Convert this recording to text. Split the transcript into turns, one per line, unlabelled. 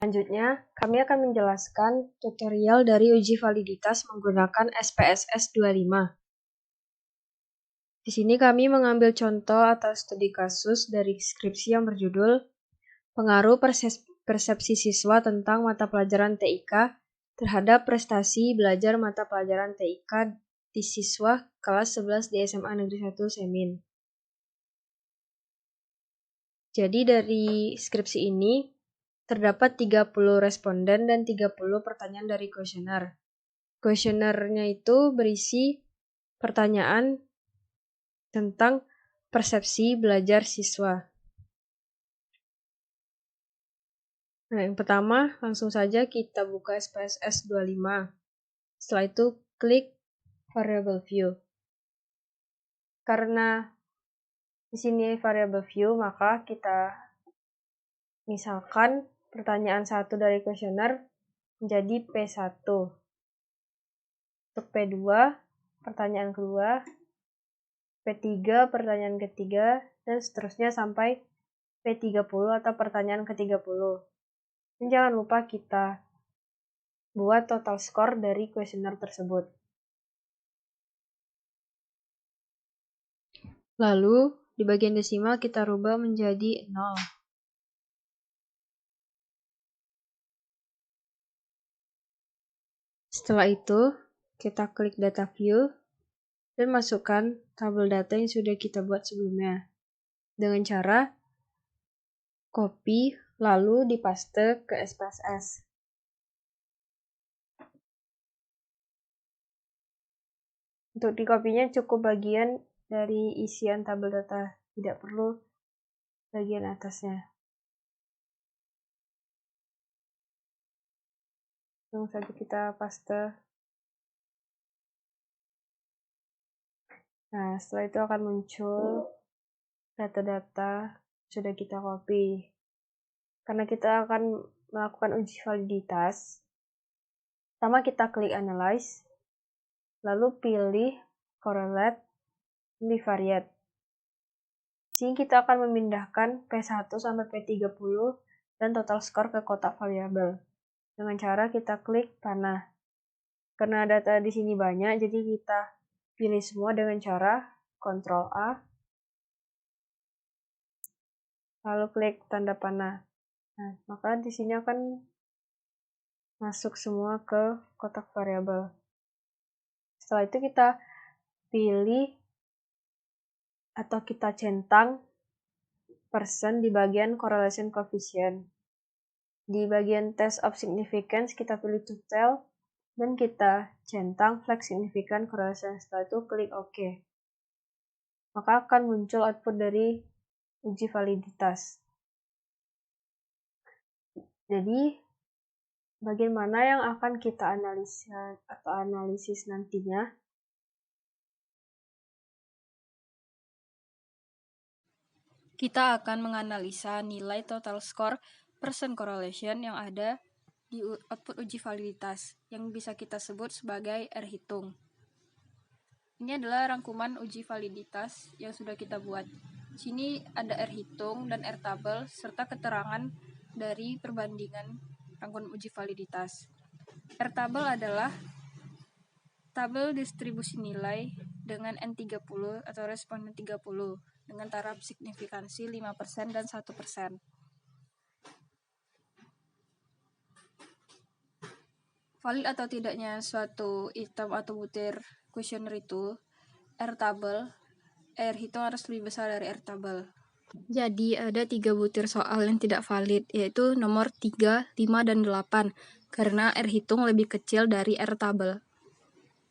Selanjutnya, kami akan menjelaskan tutorial dari uji validitas menggunakan SPSS 25. Di sini kami mengambil contoh atau studi kasus dari skripsi yang berjudul Pengaruh Persepsi Siswa tentang Mata Pelajaran TIK terhadap Prestasi Belajar Mata Pelajaran TIK di Siswa kelas 11 di SMA Negeri 1 Semin. Jadi dari skripsi ini, terdapat 30 responden dan 30 pertanyaan dari kuesioner. Kuesionernya itu berisi pertanyaan tentang persepsi belajar siswa. Nah, yang pertama, langsung saja kita buka SPSS 25. Setelah itu, klik Variable View. Karena di sini Variable View, maka kita misalkan pertanyaan 1 dari kuesioner menjadi P1. Untuk P2, pertanyaan kedua, P3, pertanyaan ketiga, dan seterusnya sampai P30 atau pertanyaan ke-30. Dan jangan lupa kita buat total skor dari kuesioner tersebut. Lalu, di bagian desimal kita rubah menjadi 0. Setelah itu, kita klik Data View dan masukkan tabel data yang sudah kita buat sebelumnya. Dengan cara copy lalu dipaste ke SPSS. Untuk dikopinya cukup bagian dari isian tabel data, tidak perlu bagian atasnya. Langsung saja kita paste. Nah, setelah itu akan muncul data-data sudah kita copy. Karena kita akan melakukan uji validitas, pertama kita klik Analyze, lalu pilih Correlate, Bivariate. Di sini kita akan memindahkan P1 sampai P30 dan total skor ke kotak variabel. Dengan cara kita klik panah. Karena data di sini banyak, jadi kita pilih semua dengan cara Ctrl A, lalu klik tanda panah. Nah, maka di sini akan masuk semua ke kotak variabel. Setelah itu kita pilih atau kita centang persen di bagian correlation coefficient. Di bagian test of significance kita pilih total dan kita centang flag significant correlation. Setelah itu klik OK. Maka akan muncul output dari uji validitas. Jadi, bagian mana yang akan kita analisa atau analisis nantinya?
Kita akan menganalisa nilai total score percent correlation yang ada di output uji validitas, yang bisa kita sebut sebagai R hitung. Ini adalah rangkuman uji validitas yang sudah kita buat. Di sini ada R hitung dan R tabel serta keterangan dari perbandingan rangkuman uji validitas. R tabel adalah tabel distribusi nilai dengan N30 atau responden 30 dengan taraf signifikansi 5% dan 1%. Valid atau tidaknya suatu item atau butir kuesioner itu, R tabel, R hitung harus lebih besar dari R tabel. Jadi ada 3 butir soal yang tidak valid, yaitu nomor 3, 5, dan 8, karena R hitung lebih kecil dari R tabel.